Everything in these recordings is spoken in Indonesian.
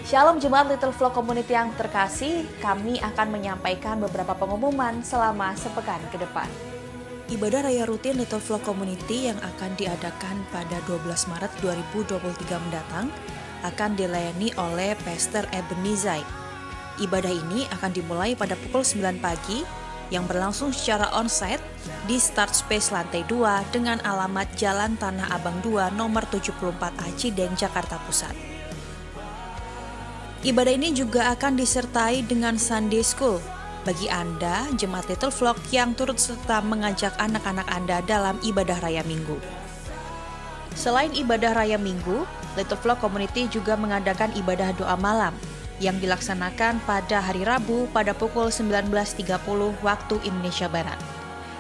Shalom Jemaat Little Flock Community yang terkasih, kami akan menyampaikan beberapa pengumuman selama sepekan ke depan. Ibadah raya rutin Little Flock Community yang akan diadakan pada 12 Maret 2023 mendatang akan dilayani oleh Pastor Ebenezer. Ibadah ini akan dimulai pada pukul 9 pagi yang berlangsung secara onsite di Start Space lantai 2 dengan alamat Jalan Tanah Abang 2 nomor 74A Cideng, Jakarta Pusat. Ibadah ini juga akan disertai dengan Sunday School bagi Anda, Jemaat Little Flock yang turut serta mengajak anak-anak Anda dalam ibadah raya Minggu. Selain ibadah raya Minggu, Little Flock Community juga mengadakan ibadah doa malam yang dilaksanakan pada hari Rabu pada pukul 19.30 waktu Indonesia Barat.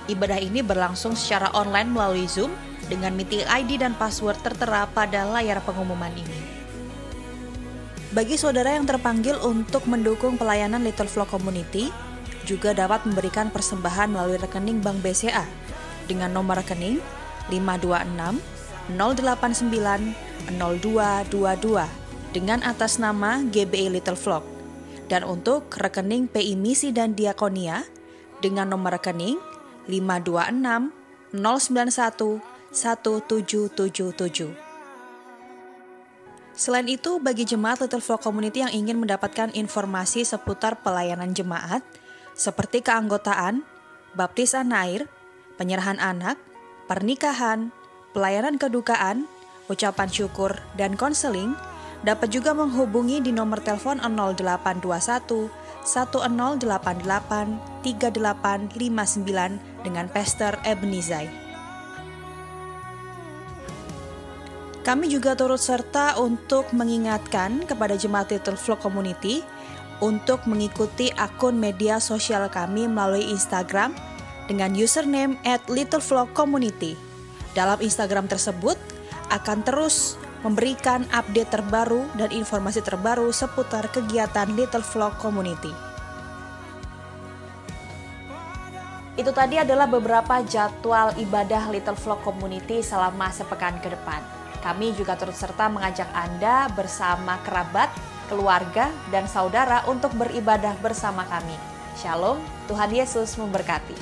Ibadah ini berlangsung secara online melalui Zoom dengan meeting ID dan password tertera pada layar pengumuman ini. Bagi saudara yang terpanggil untuk mendukung pelayanan Little Flock Community, juga dapat memberikan persembahan melalui rekening Bank BCA dengan nomor rekening 526 089 0222 dengan atas nama GBI Little Flock, dan untuk rekening PI Misi dan Diakonia dengan nomor rekening 526 091 1777. Selain itu, bagi jemaat Little Flock Community yang ingin mendapatkan informasi seputar pelayanan jemaat, seperti keanggotaan, baptisan air, penyerahan anak, pernikahan, pelayanan kedukaan, ucapan syukur, dan konseling, dapat juga menghubungi di nomor telepon 0821 1088 3859 dengan Pastor Ebenezer. Kami juga turut serta untuk mengingatkan kepada jemaat Little Flock Community untuk mengikuti akun media sosial kami melalui Instagram dengan username @littleflockcommunity. Dalam Instagram tersebut akan terus memberikan update terbaru dan informasi terbaru seputar kegiatan Little Flock Community. Itu tadi adalah beberapa jadwal ibadah Little Flock Community selama sepekan ke depan. Kami juga turut serta mengajak Anda bersama kerabat, keluarga, dan saudara untuk beribadah bersama kami. Shalom, Tuhan Yesus memberkati.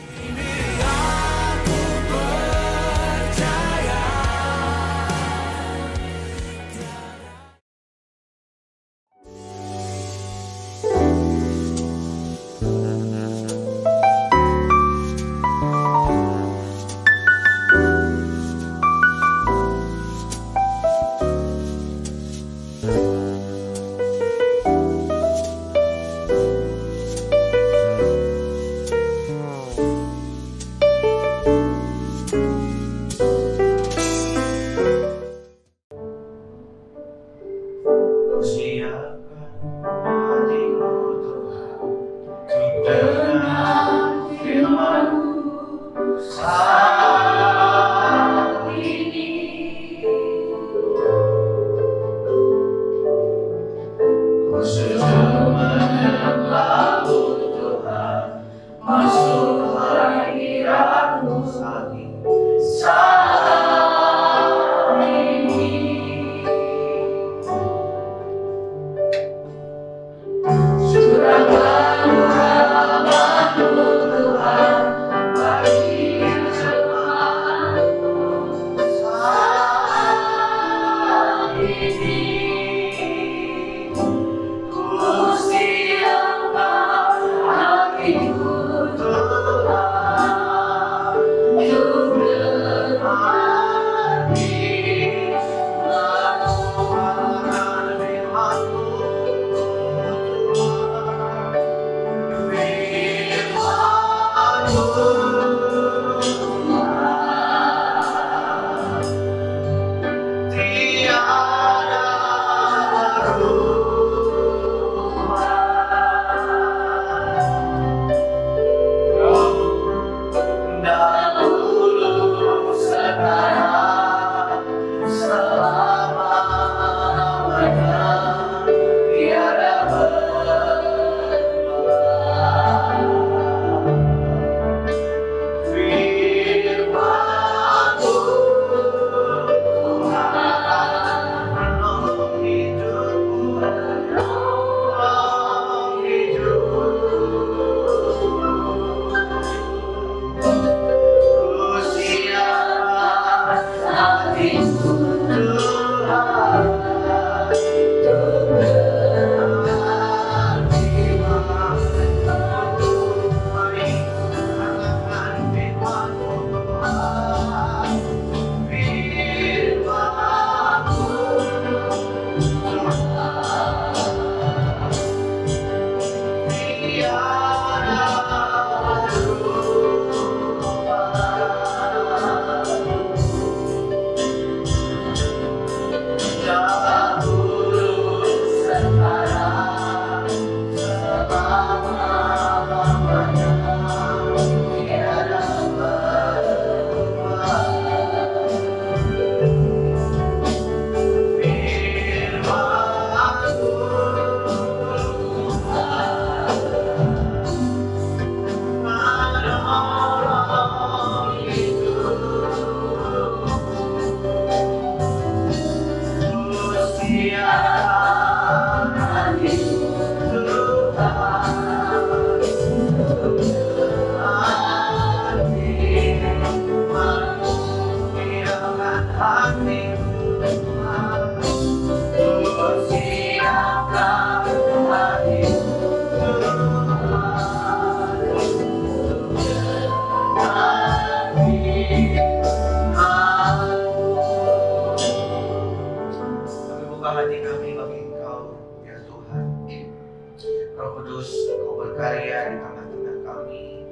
Roh Kudus, Engkau berkarya di tengah-tengah kami.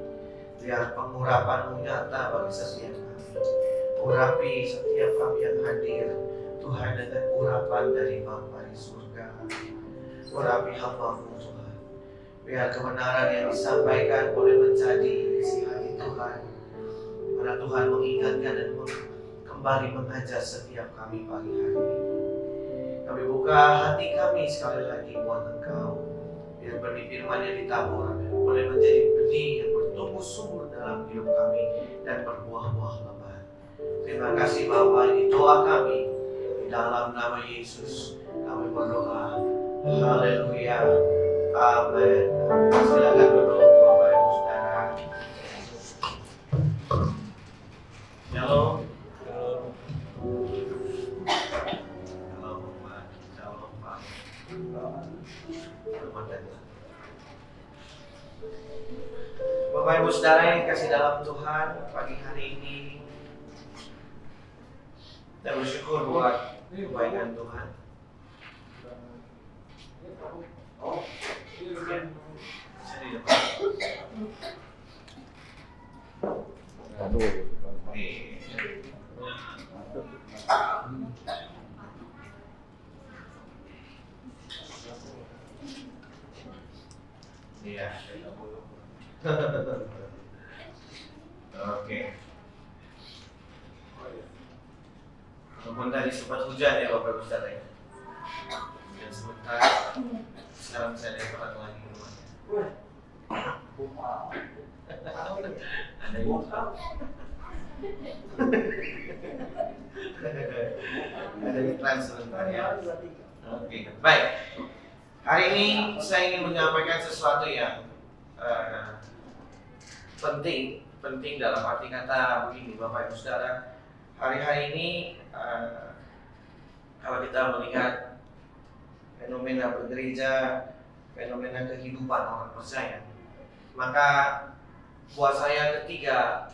Biar pengurapan-Mu nyata bagi setiap kami. Urapi setiap kami yang hadir, Tuhan, dengan urapan dari Bapa di surga. Urapi hamba-Mu, Tuhan. Biar kebenaran yang disampaikan boleh menjadi isi hati Tuhan. Karena Tuhan mengingatkan dan kembali mengajar setiap kami pagi hari ini. Kami buka hati kami sekali lagi buat Engkau. Biar benih firman yang ditabur boleh menjadi benih yang bertumbuh subur dalam hidup kami dan berbuah-buah lebat. Terima kasih Bapa, ini doa kami. Di dalam nama Yesus kami berdoa. Haleluya. Amin. Silakan duduk Bapak Ibu Saudara. Shalom. Bapak Ibu Saudara yang kasih dalam Tuhan, pagi hari ini kita bersyukur buat kebaikan Tuhan. Iya. Oke. Walaupun tadi sempat hujan ya Bapak Ibu Saudara ya. Dan sebentar sekarang saya lihat terang lagi rumahnya. Ada yang ada iklan sebentar ya. Oke, baik. Hari ini saya ingin menyampaikan sesuatu yang penting dalam arti kata begini, Bapak Ibu Saudara. Hari-hari ini kalau kita melihat fenomena bergereja, fenomena kehidupan orang percaya, maka buat saya ketiga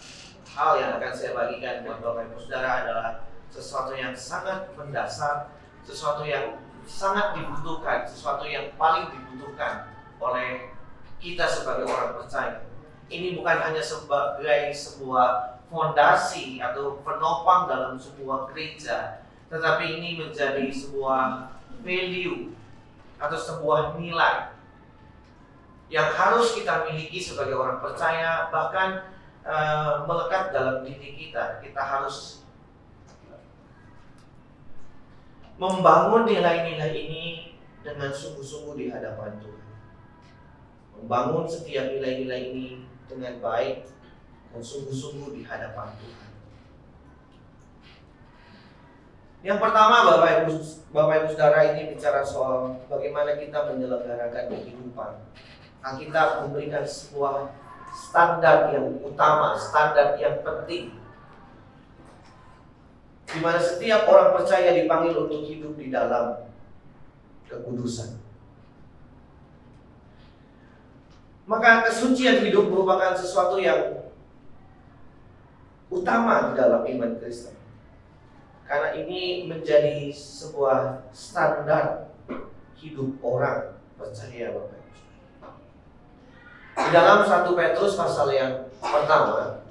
hal yang akan saya bagikan buat Bapak Ibu Saudara adalah sesuatu yang sangat mendasar, sesuatu yang sangat dibutuhkan, sesuatu yang paling dibutuhkan oleh kita sebagai orang percaya. Ini bukan hanya sebagai sebuah fondasi atau penopang dalam sebuah gereja, tetapi ini menjadi sebuah value atau sebuah nilai yang harus kita miliki sebagai orang percaya, bahkan melekat dalam diri kita. Kita harus membangun nilai-nilai ini dengan sungguh-sungguh di hadapan Tuhan. Membangun setiap nilai-nilai ini dengan baik dan sungguh-sungguh di hadapan Tuhan. Yang pertama, Bapak Ibu Saudara, ini bicara soal bagaimana kita menyelenggarakan kehidupan. Alkitab memberikan sebuah standar yang utama, standar yang penting, di mana setiap orang percaya dipanggil untuk hidup di dalam kekudusan. Maka kesucian hidup merupakan sesuatu yang utama di dalam iman Kristen. Karena ini menjadi sebuah standar hidup orang percaya, Bapak Ibu. Di dalam 1 Petrus pasal yang pertama,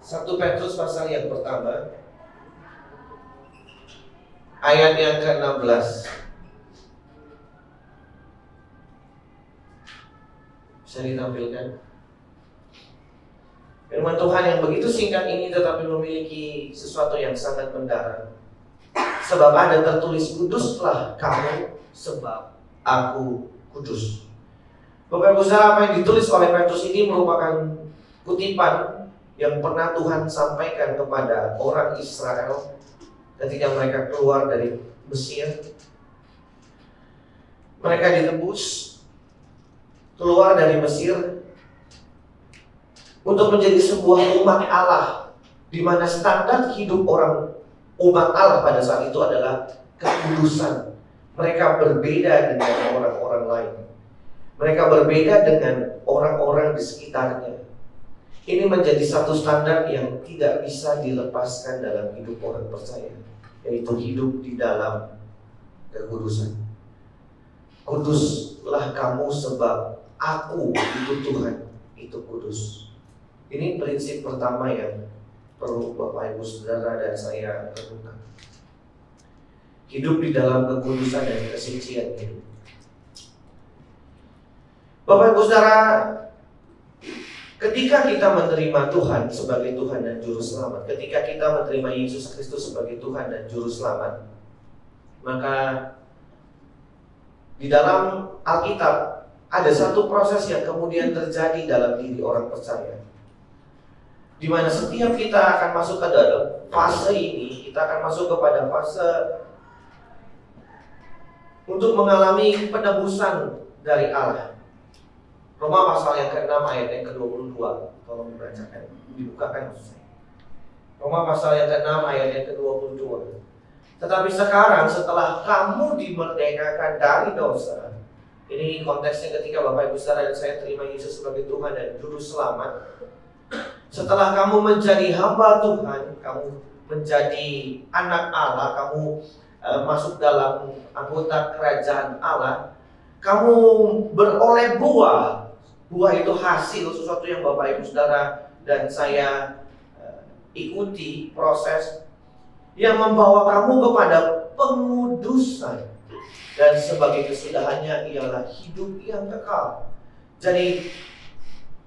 1 Petrus pasal yang pertama, ayat yang ke-16. Bisa ditampilkan? Firman Tuhan yang begitu singkat ini tetapi memiliki sesuatu yang sangat mendalam. Sebab ada tertulis, kuduslah kamu sebab aku kudus. Bapak Ibu Saudara, apa yang ditulis oleh Petrus ini merupakan kutipan yang pernah Tuhan sampaikan kepada orang Israel ketika mereka keluar dari Mesir. Mereka ditebus keluar dari Mesir untuk menjadi sebuah umat Allah, di mana standar hidup orang umat Allah pada saat itu adalah kekudusan. Mereka berbeda dengan orang-orang lain. Mereka berbeda dengan orang-orang di sekitarnya. Ini menjadi satu standar yang tidak bisa dilepaskan dalam hidup orang percaya, yaitu hidup di dalam kekudusan. Kuduslah kamu sebab aku itu Tuhan, itu kudus. Ini prinsip pertama yang perlu Bapak Ibu Saudara dan saya renungkan. Hidup di dalam kekudusan dan kesucian ini. Bapak Ibu Saudara, ketika kita menerima Tuhan sebagai Tuhan dan Juru Selamat, ketika kita menerima Yesus Kristus sebagai Tuhan dan Juru Selamat, maka di dalam Alkitab ada satu proses yang kemudian terjadi dalam diri orang percaya, di mana setiap kita akan masuk ke dalam fase ini, kita akan masuk kepada fase untuk mengalami penebusan dari Allah. Roma pasal yang ke-6 ayat yang ke-22, tolong dibacakan, dibukakan maksud saya. Roma pasal yang ke-6 ayat yang ke-22. Tetapi sekarang setelah kamu dimerdekakan dari dosa, ini konteksnya ketika Bapak Ibu Saudara dan saya terima Yesus sebagai Tuhan dan Juru Selamat. Setelah kamu menjadi hamba Tuhan, kamu menjadi anak Allah, kamu masuk dalam anggota kerajaan Allah, kamu beroleh buah. Buah itu hasil sesuatu yang Bapak Ibu Saudara dan saya ikuti proses yang membawa kamu kepada pengudusan, dan sebagai kesudahannya ialah hidup yang kekal. Jadi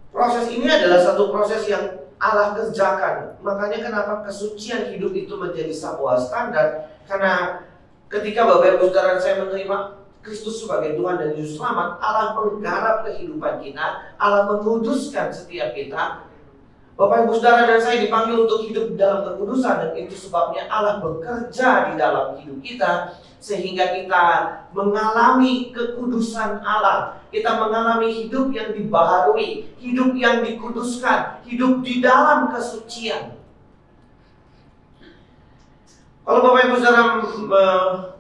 proses ini adalah satu proses yang Allah kerjakan. Makanya kenapa kesucian hidup itu menjadi sebuah standar, karena ketika Bapak Ibu Saudara saya menerima Kristus sebagai Tuhan dan Juru Selamat, Allah menggarap kehidupan kita, Allah menguduskan setiap kita. Bapak Ibu Saudara dan saya dipanggil untuk hidup dalam kekudusan, dan itu sebabnya Allah bekerja di dalam hidup kita sehingga kita mengalami kekudusan Allah. Kita mengalami hidup yang dibaharui, hidup yang dikuduskan, hidup di dalam kesucian. Kalau Bapak Ibu Saudara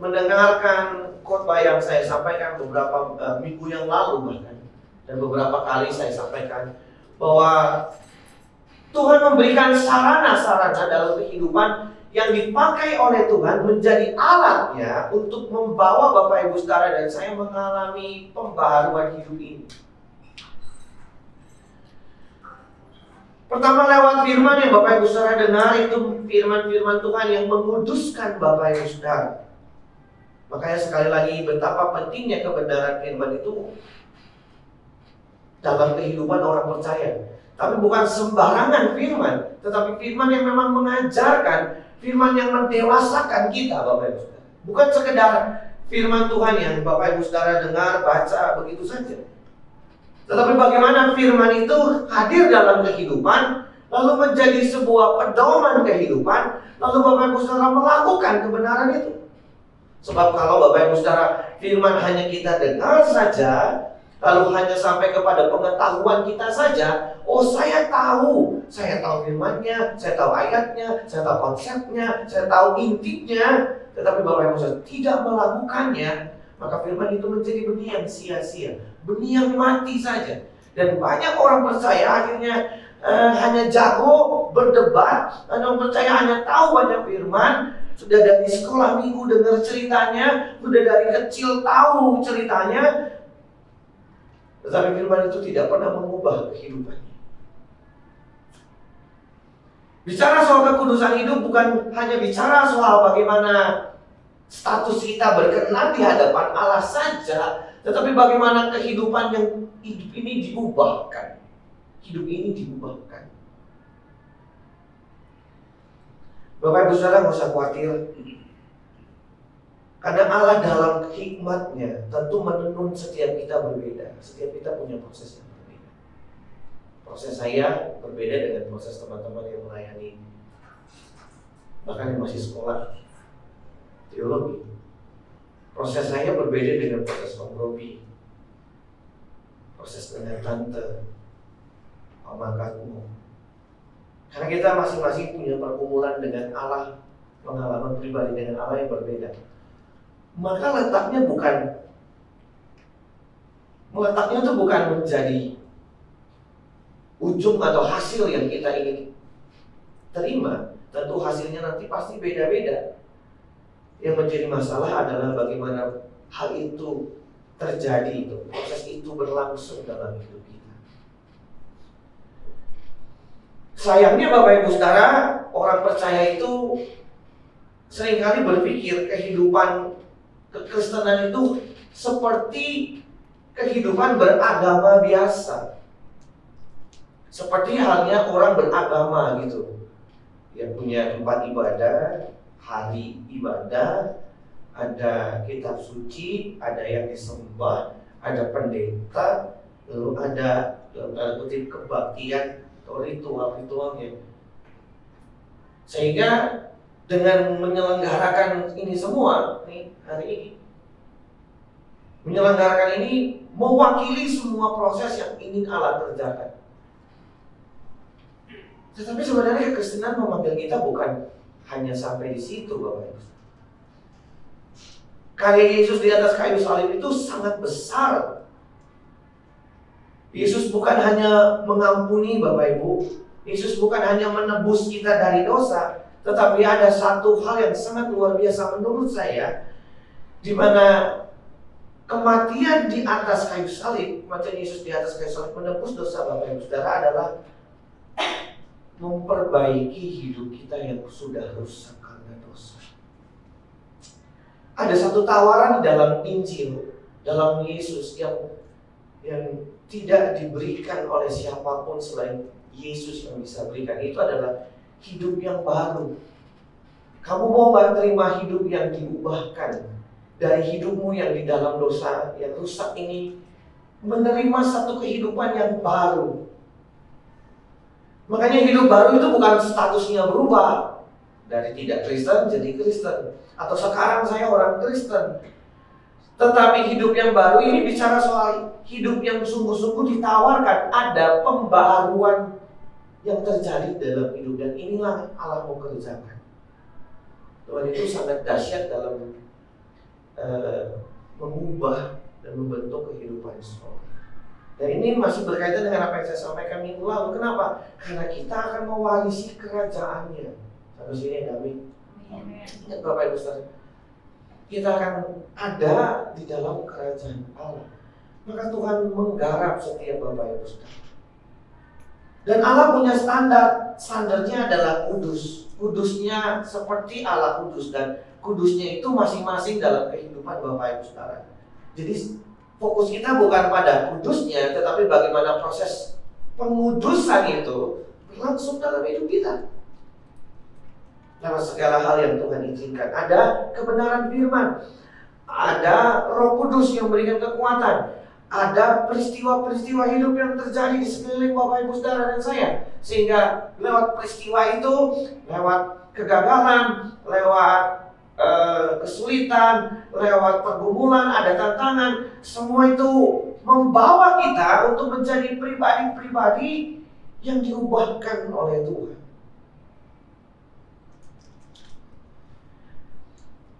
mendengarkan khotbah yang saya sampaikan beberapa minggu yang lalu bahkan, dan beberapa kali saya sampaikan bahwa Tuhan memberikan sarana-sarana dalam kehidupan yang dipakai oleh Tuhan menjadi alatnya untuk membawa Bapak Ibu Saudara dan saya mengalami pembaharuan hidup ini. Pertama lewat firman yang Bapak Ibu Saudara dengar, itu firman-firman Tuhan yang menguduskan Bapak Ibu Saudara. Makanya sekali lagi betapa pentingnya kebenaran firman itu dalam kehidupan orang percaya. Tapi bukan sembarangan firman, tetapi firman yang memang mengajarkan, firman yang mendewasakan kita, Bapak Ibu Saudara. Bukan sekedar firman Tuhan yang Bapak Ibu Saudara dengar, baca begitu saja. Tetapi bagaimana firman itu hadir dalam kehidupan, lalu menjadi sebuah pedoman kehidupan, lalu Bapak Ibu Saudara melakukan kebenaran itu. Sebab kalau Bapak Ibu Saudara firman hanya kita dengar saja, lalu hanya sampai kepada pengetahuan kita saja, oh saya tahu firmannya, saya tahu ayatnya, saya tahu konsepnya, saya tahu intinya, tetapi Bapak Ibu Saudara tidak melakukannya, maka firman itu menjadi benih yang sia-sia, benih yang mati saja. Dan banyak orang percaya akhirnya hanya jago berdebat, orang percaya hanya tahu banyak firman, sudah dari sekolah minggu dengar ceritanya, sudah dari kecil tahu ceritanya, tetapi firman itu tidak pernah mengubah kehidupannya. Bicara soal kekudusan hidup bukan hanya bicara soal bagaimana status kita berkenan di hadapan Allah saja, tetapi bagaimana kehidupan yang hidup ini diubahkan. Hidup ini diubahkan. Bapak Ibu Saudara nggak usah khawatir, karena Allah dalam hikmatnya tentu menenun setiap kita berbeda. Setiap kita punya proses yang berbeda. Proses saya berbeda dengan proses teman-teman yang melayani, bahkan yang masih sekolah teologi. Proses saya berbeda dengan proses Om Robi, proses dengan tante, Om Angkatmu. Karena kita masing-masing punya pergumulan dengan Allah, pengalaman pribadi dengan Allah yang berbeda. Maka letaknya itu bukan menjadi ujung atau hasil yang kita ingin terima. Tentu hasilnya nanti pasti beda-beda. Yang menjadi masalah adalah bagaimana hal itu terjadi itu, proses itu berlangsung dalam hidup kita. Sayangnya Bapak Ibu Saudara, orang percaya itu seringkali berpikir kehidupan kekristenan itu seperti kehidupan beragama biasa. Seperti halnya orang beragama gitu, yang punya tempat ibadah, hari ibadah, ada kitab suci, ada yang disembah, ada pendeta, lalu ada dalam tanda kutip kebaktian atau ritual-ritualnya. Sehingga dengan menyelenggarakan ini semua nih, hari ini, menyelenggarakan ini mewakili semua proses yang ingin Allah kerjakan. Tetapi sebenarnya kekristenan memanggil kita bukan hanya sampai di situ, Bapak Ibu. Karya Yesus di atas kayu salib itu sangat besar. Yesus bukan hanya mengampuni, Bapak Ibu. Yesus bukan hanya menebus kita dari dosa, tetapi ada satu hal yang sangat luar biasa menurut saya, di mana kematian di atas kayu salib, kematian Yesus di atas kayu salib menebus dosa Bapak Ibu Saudara adalah memperbaiki hidup kita yang sudah rusak karena dosa. Ada satu tawaran di dalam Injil, dalam Yesus yang tidak diberikan oleh siapapun selain Yesus yang bisa berikan. Itu adalah hidup yang baru. Kamu mau gak terima hidup yang diubahkan dari hidupmu yang di dalam dosa yang rusak ini, menerima satu kehidupan yang baru. Makanya hidup baru itu bukan statusnya berubah dari tidak Kristen jadi Kristen, atau sekarang saya orang Kristen. Tetapi hidup yang baru ini bicara soal hidup yang sungguh-sungguh ditawarkan. Ada pembaharuan yang terjadi dalam hidup, dan inilah Allah mau kerjakan. Tuhan itu sangat dahsyat dalam mengubah dan membentuk kehidupan seseorang. Dan ini masih berkaitan dengan apa yang saya sampaikan minggu lalu. Kenapa? Karena kita akan mewarisi kerajaannya. Sampai sini ya kami. Ingat Bapak Ibu Saudara, kita akan ada di dalam kerajaan Allah. Maka Tuhan menggarap setiap Bapak Ibu Saudara. Dan Allah punya standar. Standarnya adalah kudus. Kudusnya seperti Allah kudus, dan kudusnya itu masing-masing dalam kehidupan Bapak Ibu Saudara. Jadi fokus kita bukan pada kudusnya, tetapi bagaimana proses pengudusan itu berlangsung dalam hidup kita. Lewat segala hal yang Tuhan izinkan. Ada kebenaran firman, ada Roh Kudus yang memberikan kekuatan, ada peristiwa-peristiwa hidup yang terjadi di sekeliling Bapak Ibu Saudara dan saya. Sehingga lewat peristiwa itu, lewat kegagalan, lewat kesulitan, lewat pergumulan, ada tantangan, semua itu membawa kita untuk menjadi pribadi-pribadi yang diubahkan oleh Tuhan.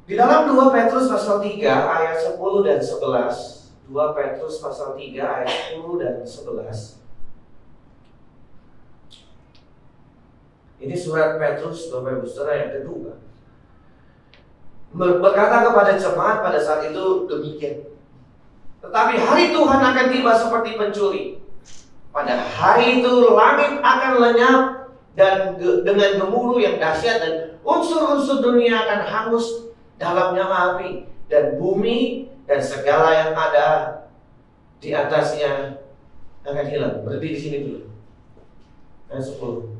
Di dalam 2 Petrus pasal 3 ayat 10 dan 11, 2 Petrus pasal 3 ayat 10 dan 11. Ini surat Petrus Bapak Ibu Saudara yang kedua. Berkata kepada jemaat pada saat itu demikian. Tetapi hari Tuhan akan tiba seperti pencuri. Pada hari itu langit akan lenyap dan dengan gemuruh yang dahsyat, dan unsur-unsur dunia akan hangus dalam nyala api, dan bumi dan segala yang ada di atasnya akan hilang. Berhenti di sini dulu. Ayat 10.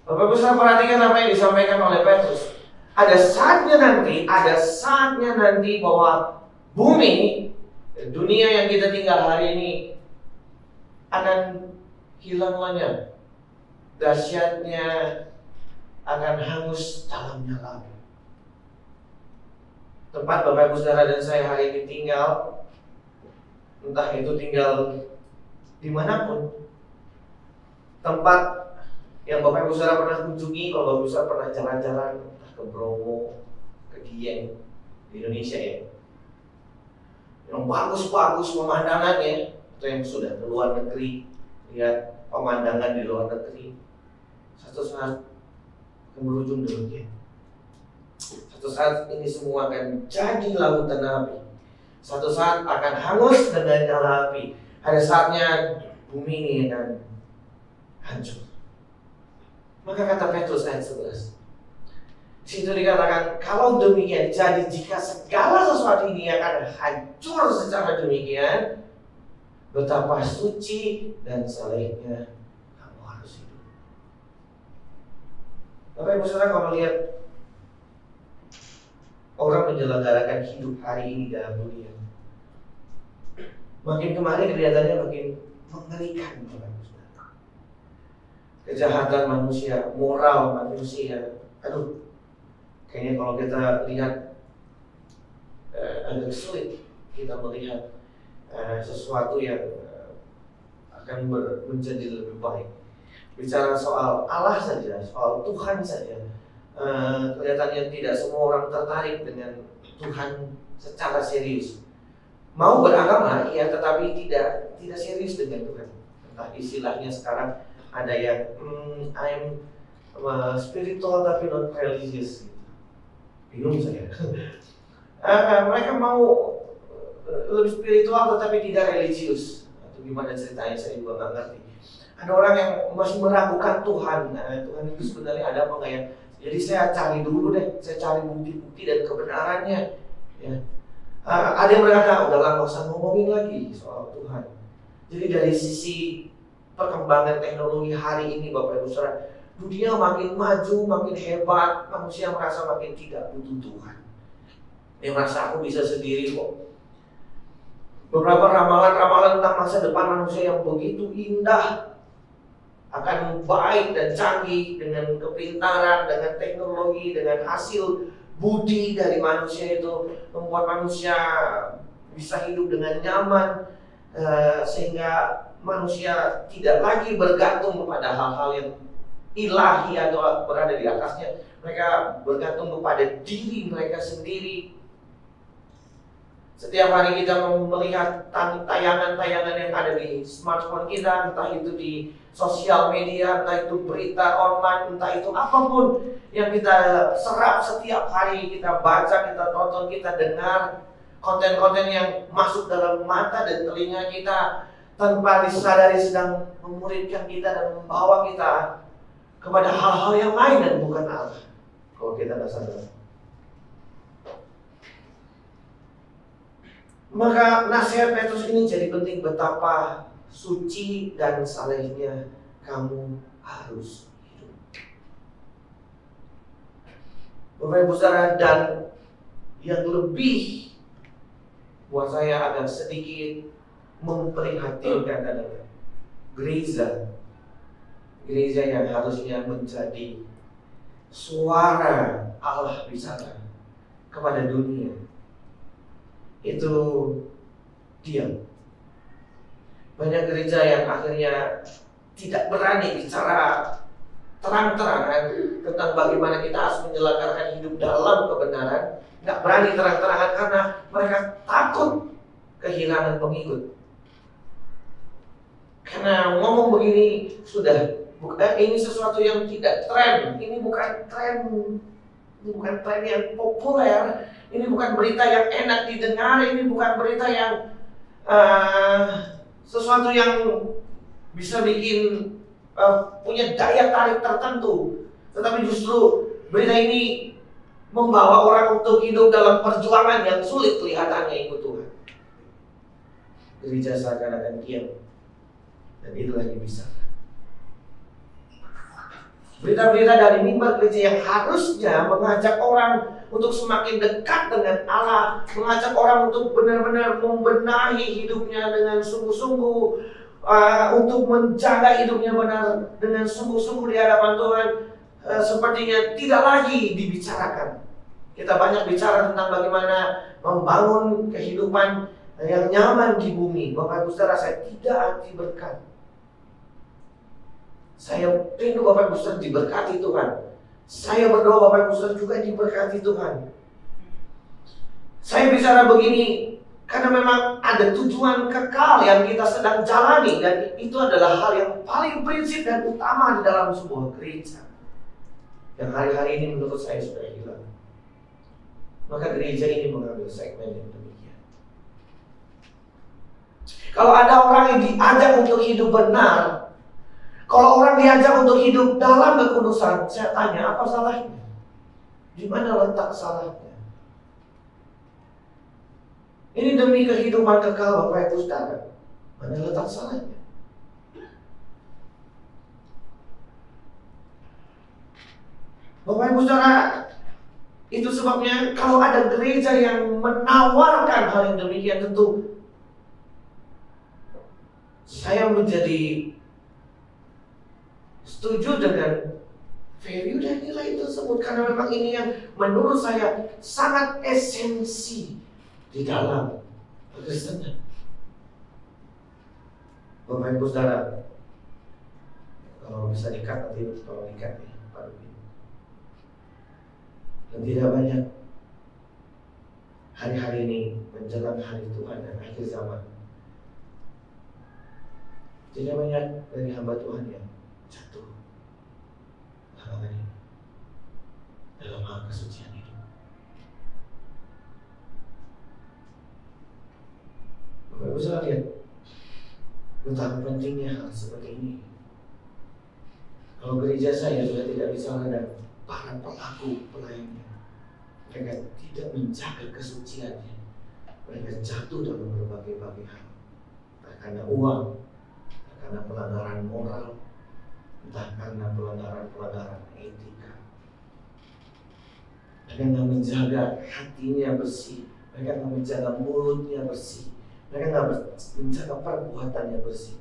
Bapak Ibu Saudara, perhatikan apa yang disampaikan oleh Petrus. Ada saatnya nanti bahwa bumi, dunia yang kita tinggal hari ini akan hilang lenyap. Dahsyatnya akan hangus dalam nyala api. Tempat Bapak Ibu Saudara dan saya hari ini tinggal, entah itu tinggal dimanapun, tempat yang Bapak Ibu Saudara pernah kunjungi, kalau Bapak Ibu Saudara pernah jalan-jalan ke Bromo, ke Dieng di Indonesia ya, yang bagus-bagus pemandangannya, atau yang sudah ke luar negeri, lihat pemandangan di luar negeri, satu saat akan berujung demikian. Satu saat ini semua akan jadi lautan api. Suatu saat akan hangus dengan nyala api. Ada saatnya bumi ini akan hancur. Maka kata Petrus ayat 11, situ dikatakan, kalau demikian, jadi jika segala sesuatu ini akan hancur secara demikian, betapa suci dan salehnya kamu harus hidup. Bapak Ibu Saudara, kalau melihat orang menyelenggarakan hidup hari ini dalam dunia, makin kemarin kelihatannya makin mengerikan. Kejahatan manusia, moral manusia, kayaknya kalau kita lihat agak sulit kita melihat sesuatu yang akan menjadi lebih baik. Bicara soal Allah saja, soal Tuhan saja, kelihatannya tidak semua orang tertarik dengan Tuhan secara serius. Mau beragama, ya, tetapi tidak serius dengan Tuhan. Entah istilahnya sekarang ada yang I'm spiritual tapi not religious. Bingung saya. Mereka mau lebih spiritual tetapi tidak religius. Atau gimana ceritanya saya juga nggak ngerti. Ada orang yang masih meragukan Tuhan. Tuhan itu sebenarnya ada apa nggak ya? Jadi saya cari dulu deh. Saya cari bukti-bukti dan kebenarannya. Ya. Ada yang berkata, udahlah nggak usah ngomongin lagi soal Tuhan. Jadi dari sisi perkembangan teknologi hari ini, Bapak Ibu Saudara, dunia makin maju, makin hebat, manusia merasa makin tidak butuh Tuhan. Dia merasa aku bisa sendiri kok. Beberapa ramalan-ramalan tentang masa depan manusia yang begitu indah, akan baik dan canggih dengan kepintaran, dengan teknologi, dengan hasil budi dari manusia itu membuat manusia bisa hidup dengan nyaman, sehingga manusia tidak lagi bergantung kepada hal-hal yang ilahi atau berada di atasnya. Mereka bergantung kepada diri mereka sendiri. Setiap hari kita melihat tayangan-tayangan yang ada di smartphone kita, entah itu di sosial media, entah itu berita online, entah itu apapun yang kita serap setiap hari, kita baca, kita tonton, kita dengar, konten-konten yang masuk dalam mata dan telinga kita tanpa disadari sedang memuridkan kita dan membawa kita kepada hal-hal yang lain dan bukan Allah. Kalau kita tidak sadar. Maka nasihat Petrus ini jadi penting, betapa suci dan salehnya kamu harus hidup. Bapak Ibu Saudara, dan yang lebih buat saya agak sedikit memprihatinkan adalah gereja yang harusnya menjadi suara Allah bicara kepada dunia, itu diam. Banyak gereja yang akhirnya tidak berani bicara terang-terangan tentang bagaimana kita harus menyelenggarakan hidup dalam kebenaran. Nggak berani terang-terangan karena mereka takut kehilangan pengikut. Karena ngomong begini sudah, ini sesuatu yang tidak tren. Ini bukan tren yang populer. Ini bukan berita yang enak didengar. Ini bukan berita yang sesuatu yang bisa bikin punya daya tarik tertentu. Tetapi justru berita ini membawa orang untuk hidup dalam perjuangan yang sulit kelihatannya ikut Tuhan. Gereja seakan-akan diam. Dan itu lagi bisa. Berita-berita dari mimbar gereja yang harusnya mengajak orang untuk semakin dekat dengan Allah, mengajak orang untuk benar-benar membenahi hidupnya dengan sungguh-sungguh, untuk menjaga hidupnya benar dengan sungguh-sungguh di hadapan Tuhan, sepertinya tidak lagi dibicarakan. Kita banyak bicara tentang bagaimana membangun kehidupan yang nyaman di bumi. Bapak Ibu Saudara, saya tidak anti berkat. Saya rindu Bapak Ibu Saudara diberkati Tuhan. Saya berdoa Bapak Ibu Saudara juga diberkati Tuhan. Saya bicara begini karena memang ada tujuan kekal yang kita sedang jalani, dan itu adalah hal yang paling prinsip dan utama di dalam sebuah gereja yang hari-hari ini menurut saya sudah hilang. Maka gereja ini mengambil segmen yang demikian. Kalau ada orang yang diajak untuk hidup benar, kalau orang diajak untuk hidup dalam kekudusan, saya tanya, apa salahnya? Di mana letak salahnya? Ini demi kehidupan kekal Bapak Ibu Saudara. Mana letak salahnya? Bapak Ibu Saudara, itu sebabnya kalau ada gereja yang menawarkan hal yang demikian, tentu saya menjadi setuju dengan value dan nilai tersebut, karena memang ini yang menurut saya sangat esensi di dalam kekristenan. Bapak Ibu Saudara, kalau bisa dikat nanti tolong dikat ya Pak Dubi. Dan tidak banyak hari-hari ini menjelang hari Tuhan dan akhir zaman, tidak banyak dari hamba Tuhan yang jatuh belakangan ini dalam hal kesucian hidup. Bapak Ibu saudara lihat betapa pentingnya hal seperti ini. Kalau gereja saya sudah tidak bisa ada para pelaku pelayannya, mereka tidak menjaga kesuciannya, mereka jatuh dalam berbagai hal, entah karena uang, karena pelanggaran moral, entah karena pelanggaran etika. Mereka nggak menjaga hatinya bersih, mereka nggak menjaga mulutnya bersih, mereka nggak menjaga perbuatannya bersih.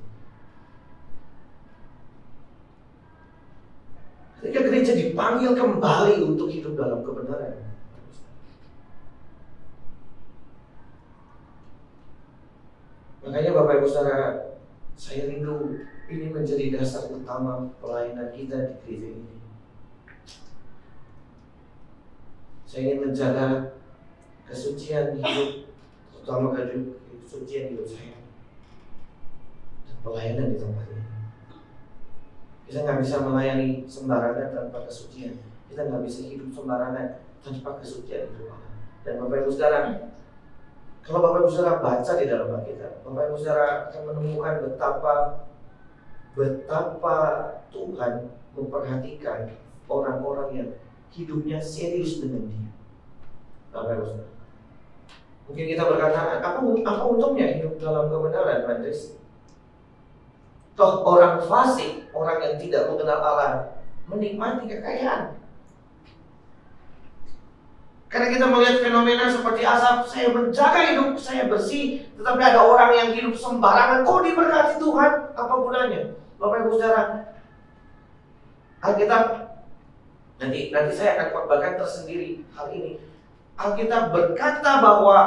Ketika gereja dipanggil kembali untuk hidup dalam kebenaran, makanya Bapak Ibu Saudara, saya rindu ini menjadi dasar utama pelayanan kita di gereja ini. Saya ingin menjaga kesucian hidup, terutama kesucian hidup saya dan pelayanan di tempat ini. Kita nggak bisa melayani sembarangan tanpa kesucian. Kita nggak bisa hidup sembarangan tanpa kesucian hidup Allah. Dan Bapak Ibu Saudara, kalau Bapak Ibu Saudara baca di dalam Alkitab, Bapak Ibu Saudara akan menemukan betapa Tuhan memperhatikan orang-orang yang hidupnya serius dengan Dia. Bapak Ibu Saudara, mungkin kita berkata, apa untungnya hidup dalam kebenaran, Andres? Toh orang fasik, orang yang tidak mengenal Allah, menikmati kekayaan. Karena kita melihat fenomena seperti Asaf, saya menjaga hidup saya bersih, tetapi ada orang yang hidup sembarangan, kok diberkati Tuhan, apa gunanya? Bapak Ibu Saudara, Alkitab, nanti saya akan khotbahkan tersendiri hal ini. Alkitab berkata bahwa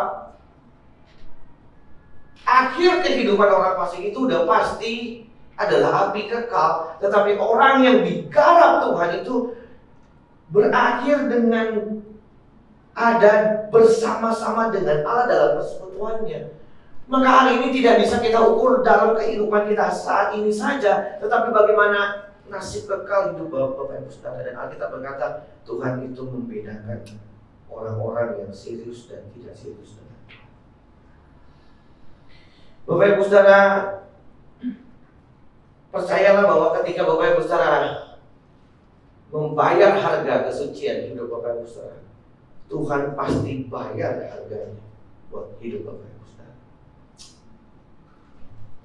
akhir kehidupan orang fasik itu udah pasti adalah api kekal, tetapi orang yang digarap Tuhan itu berakhir dengan ada bersama-sama dengan Allah dalam persekutuannya. Maka hal ini tidak bisa kita ukur dalam kehidupan kita saat ini saja, tetapi bagaimana nasib kekal hidup Bapak Ibu Saudara. Dan Alkitab berkata Tuhan itu membedakan orang-orang yang serius dan tidak serius dengan Tuhan. Bapak Ibu Saudara, percayalah bahwa ketika Bapak Ibu Saudara membayar harga kesucian hidup Bapak Ibu Saudara, Tuhan pasti bayar harganya buat hidup Bapak Ibu Saudara.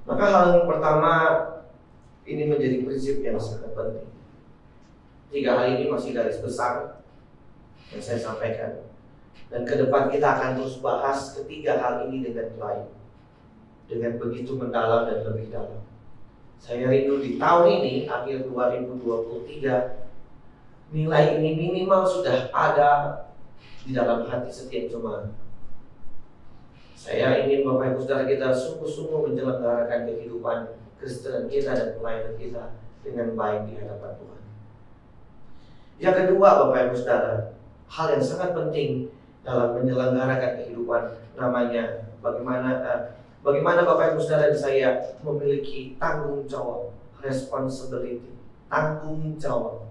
Maka hal yang pertama, ini menjadi prinsip yang sangat penting. 3 hal ini masih garis besar yang saya sampaikan, dan ke depan kita akan terus bahas ketiga hal ini dengan baik, dengan begitu mendalam dan lebih dalam. Saya rindu di tahun ini, akhir 2023, nilai ini minimal sudah ada di dalam hati setiap jemaat. Saya ingin Bapak Ibu Saudara kita sungguh-sungguh menyelenggarakan kehidupan Kristen kita dan pelayanan kita dengan baik di hadapan Tuhan. Yang kedua, Bapak Ibu Saudara, hal yang sangat penting dalam menyelenggarakan kehidupan namanya bagaimana Bapak Ibu Saudara dan saya memiliki tanggung jawab, responsibility, tanggung jawab.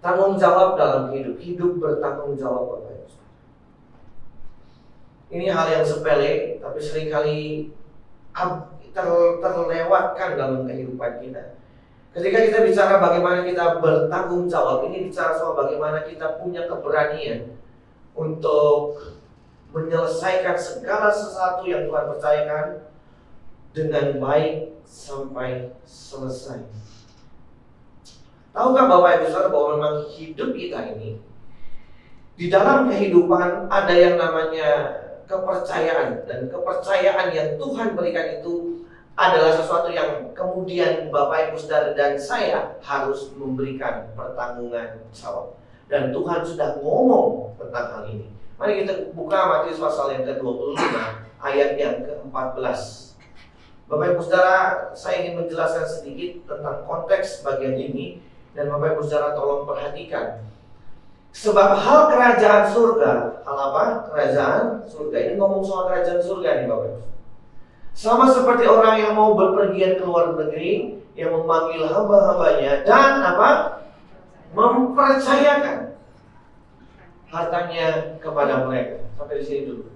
Tanggung jawab dalam hidup bertanggung jawab Bapak Ibu Saudara. Ini hal yang sepele, tapi seringkali terlewatkan dalam kehidupan kita. Ketika kita bicara bagaimana kita bertanggung jawab, ini bicara soal bagaimana kita punya keberanian untuk menyelesaikan segala sesuatu yang Tuhan percayakan dengan baik sampai selesai. Tahukah Bapak Ibu Saudara bahwa memang hidup kita ini, di dalam kehidupan ada yang namanya kepercayaan, dan kepercayaan yang Tuhan berikan itu adalah sesuatu yang kemudian Bapak Ibu Saudara dan saya harus memberikan pertanggungan jawab. Dan Tuhan sudah ngomong tentang hal ini. Mari kita buka Matius pasal yang ke-25 ayat yang ke-14. Bapak Ibu Saudara, saya ingin menjelaskan sedikit tentang konteks bagian ini, dan Bapak Ibu Saudara tolong perhatikan. Sebab hal kerajaan surga, hal apa? Kerajaan surga. Ini ngomong soal kerajaan surga nih Bapak Ibu. Sama seperti orang yang mau berpergian ke luar negeri, yang memanggil hamba-hambanya dan apa? Mempercayakan hartanya kepada mereka. Sampai di sini dulu.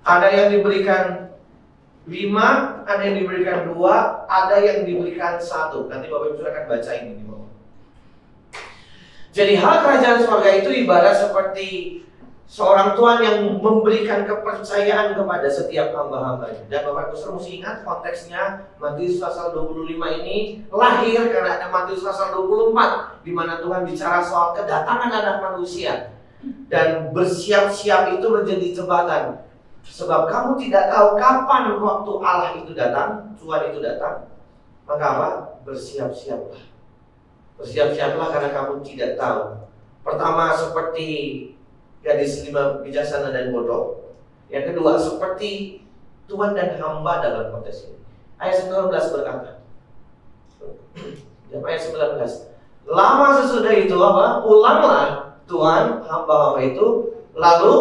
Ada yang diberikan 5, ada yang diberikan 2, ada yang diberikan 1. Nanti Bapak Ibu akan baca ini di bawah. Jadi hal kerajaan surga itu ibarat seperti seorang Tuhan yang memberikan kepercayaan kepada setiap hamba-hambanya. Dan Bapak Ibu mesti ingat konteksnya, Matius pasal 25 ini lahir karena ada Matius pasal 24, di mana Tuhan bicara soal kedatangan anak manusia. Dan bersiap-siap itu menjadi jembatan. Sebab kamu tidak tahu kapan waktu Allah itu datang, Tuhan itu datang. Maka apa? Bersiap-siaplah. Bersiap-siaplah karena kamu tidak tahu. Pertama seperti gadis 5 bijaksana dan bodoh. Yang kedua seperti Tuhan dan hamba dalam konteks ini. Ayat 19 berkata, ayat 19, lama sesudah itu apa? Pulanglah Tuhan hamba-hamba itu lalu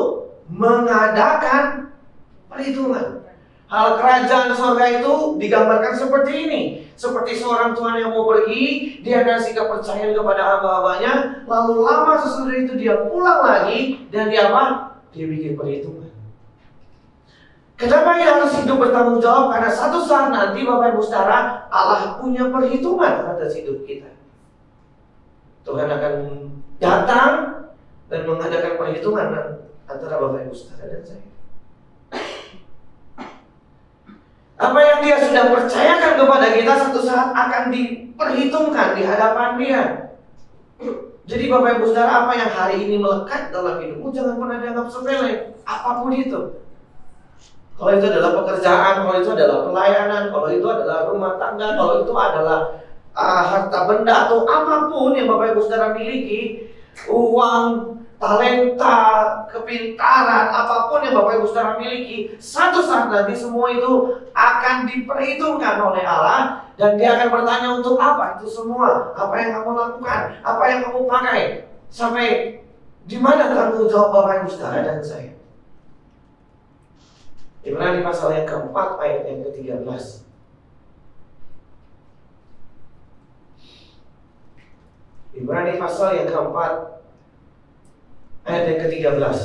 mengadakan perhitungan. Hal kerajaan surga itu digambarkan seperti ini. Seperti seorang Tuhan yang mau pergi, dia kasih kepercayaan kepada hamba-hambanya, lalu lama sesudah itu dia pulang lagi, dan dia apa? Dia bikin perhitungan. Kenapa dia harus hidup bertanggung jawab? Karena satu saat nanti Bapak Ibu Saudara, Allah punya perhitungan atas hidup kita. Tuhan akan datang dan mengadakan perhitungan antara Bapak Ibu Saudara dan saya. Apa yang dia sudah percayakan kepada kita satu saat akan diperhitungkan di hadapan dia. Jadi Bapak Ibu Saudara, apa yang hari ini melekat dalam hidupmu jangan pernah dianggap sepele, apapun itu. Kalau itu adalah pekerjaan, kalau itu adalah pelayanan, kalau itu adalah rumah tangga, kalau itu adalah harta benda atau apapun yang Bapak Ibu Saudara miliki, uang, talenta, kepintaran, apapun yang Bapak Ibu Saudara miliki, satu saat nanti semua itu akan diperhitungkan oleh Allah, dan dia akan bertanya untuk apa itu semua, apa yang kamu lakukan, apa yang kamu pakai, sampai di mana tanggung jawab Bapak Ibu Saudara dan saya. Ibrani pasal yang keempat ayat yang ke-13. Ibrani pasal yang keempat ayat yang ke-13.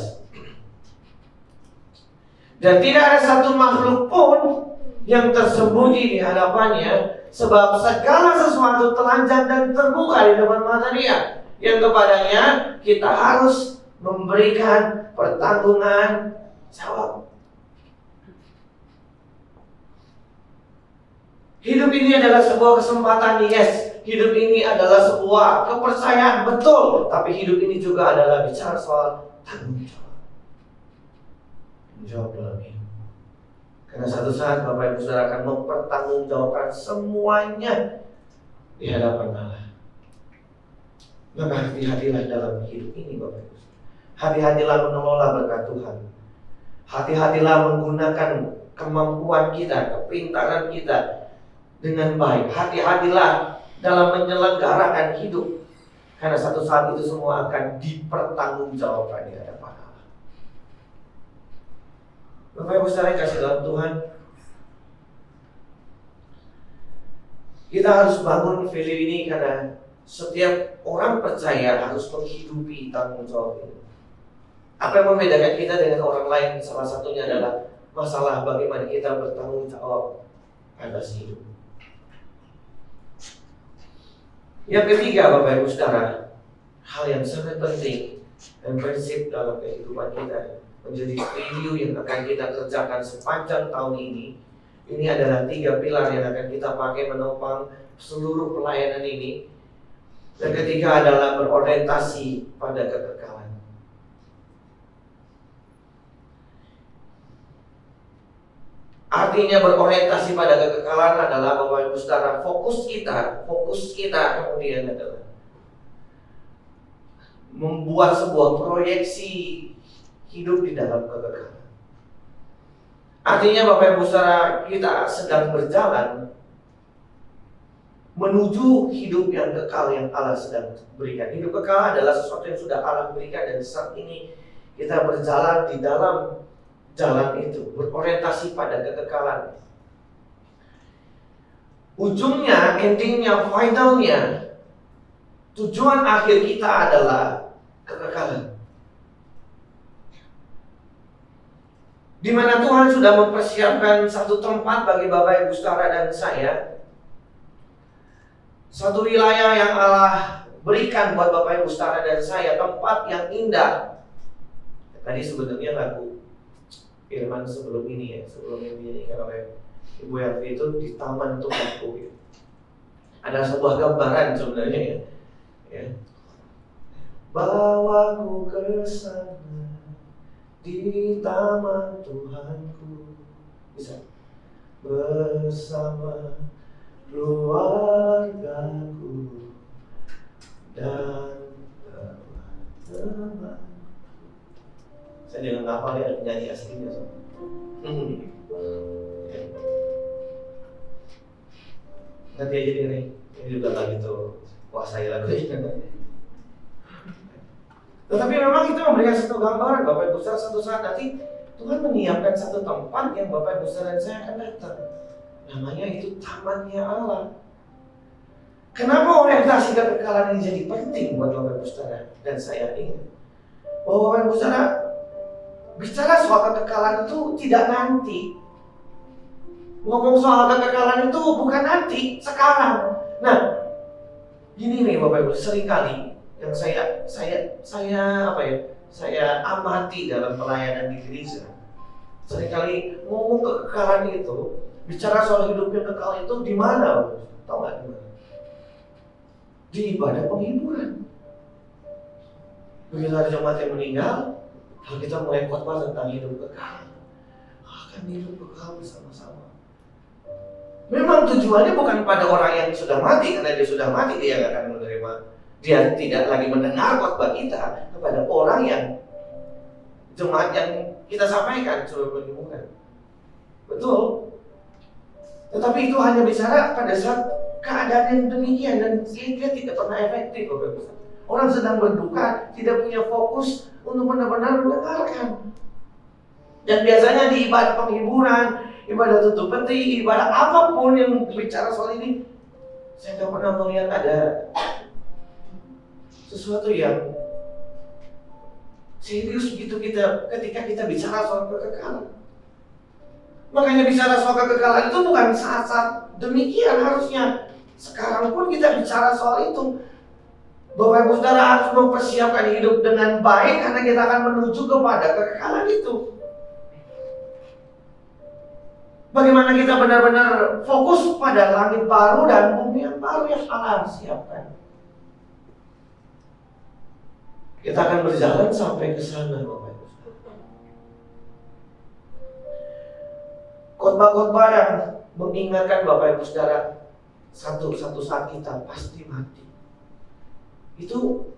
Dan tidak ada satu makhluk pun yang tersembunyi di hadapannya, sebab segala sesuatu telanjang dan terbuka di depan mata Dia, yang kepadanya kita harus memberikan pertanggungan jawab. Hidup ini adalah sebuah kesempatan, yes. Hidup ini adalah sebuah kepercayaan, betul. Tapi hidup ini juga adalah bicara soal tanggung jawab. Tanggung jawab dalam hidup. Karena satu saat Bapak Ibu Saudara akan mempertanggungjawabkan semuanya di hadapan Allah. Maka hati-hatilah dalam hidup ini Bapak Ibu. Hati-hatilah mengelola berkat Tuhan. Hati-hatilah menggunakan kemampuan kita, kepintaran kita dengan baik. Hati-hatilah dalam menyelenggarakan hidup, karena satu saat itu semua akan dipertanggungjawabkan di hadapan Allah. Bapak Ibu Saudara yang kasih dalam Tuhan, kita harus bangun value ini karena setiap orang percaya harus menghidupi tanggung jawab ini. Apa yang membedakan kita dengan orang lain salah satunya adalah masalah bagaimana kita bertanggung jawab atas hidup. Yang ketiga, Bapak Ibu Saudara, hal yang sangat penting dan prinsip dalam kehidupan kita menjadi value yang akan kita kerjakan sepanjang tahun ini. Ini adalah 3 pilar yang akan kita pakai menopang seluruh pelayanan ini. Dan ketiga adalah berorientasi pada kekekalan. Artinya berorientasi pada kekekalan adalah Bapak Ibu Saudara, fokus kita kemudian adalah membuat sebuah proyeksi hidup di dalam kekekalan. Artinya Bapak Ibu Saudara, kita sedang berjalan menuju hidup yang kekal yang Allah sedang berikan. Hidup kekal adalah sesuatu yang sudah Allah berikan, dan saat ini kita berjalan di dalam jalan itu, berorientasi pada kekekalan. Ujungnya, endingnya, finalnya, tujuan akhir kita adalah kekekalan. Di mana Tuhan sudah mempersiapkan satu tempat bagi Bapak Ibu Saudara dan saya. Satu wilayah yang Allah berikan buat Bapak Ibu Saudara dan saya, tempat yang indah. Tadi sebenarnya lagu Firman sebelum ini ya, sebelum yang dinyanyikan oleh Ibu Yarvi itu di Taman Tuhanku ya. Ada sebuah gambaran sebenarnya ya. Bawaku ke sana di taman Tuhanku, bisa bersama keluargaku dan teman-teman. Saya jangan ngapal ya penyanyi aslinya so. Nanti aja deh, ini juga lagi tuh kuasai lagu ini. Tetapi memang itu memberikan satu gambaran Bapak Ibu Saudara, satu saat nanti Tuhan menyiapkan satu tempat yang Bapak Ibu Saudara dan saya akan datang. Namanya itu tamannya Allah. Kenapa orientasi kekekalan ini jadi penting buat Bapak Ibu Saudara dan saya ingat bahwa Bapak Ibu Saudara bicara soal kekekalan itu tidak nanti. Ngomong soal kekekalan itu bukan nanti, sekarang. Nah, ini nih Bapak Ibu, seringkali yang saya amati dalam pelayanan di gereja. Seringkali ngomong kekekalan itu, bicara soal hidup yang kekal itu di mana? Tahu nggak di mana? Di ibadah penghiburan. Begitu ada jemaat yang meninggal, lalu kita mulai khotbah tentang hidup kekal. Akan hidup kekal bersama-sama. Memang tujuannya bukan pada orang yang sudah mati, karena dia sudah mati dia nggak akan menerima. Dia tidak lagi mendengar khotbah kita kepada orang yang jemaat yang kita sampaikan sebelum penghiburan. Betul. Tetapi itu hanya bicara pada saat keadaan yang demikian, dan dia tidak pernah efektif. Orang sedang berduka, tidak punya fokus untuk benar-benar mendengarkan. Dan biasanya di ibadah penghiburan, ibadah tutup peti, ibadah apapun yang bicara soal ini, saya tidak pernah melihat ada sesuatu yang serius gitu ketika kita bicara soal kekekalan. Makanya bicara soal kekekalan itu bukan saat-saat demikian harusnya. Sekarang pun kita bicara soal itu. Bapak Ibu Saudara harus mempersiapkan hidup dengan baik karena kita akan menuju kepada kekekalan itu. Bagaimana kita benar-benar fokus pada langit baru dan bumi yang baru yang Allah siapkan. Kita akan berjalan sampai ke sana, Bapak Ibu. Khotbah-khotbah yang mengingatkan Bapak Ibu Saudara, satu saat kita pasti mati. Itu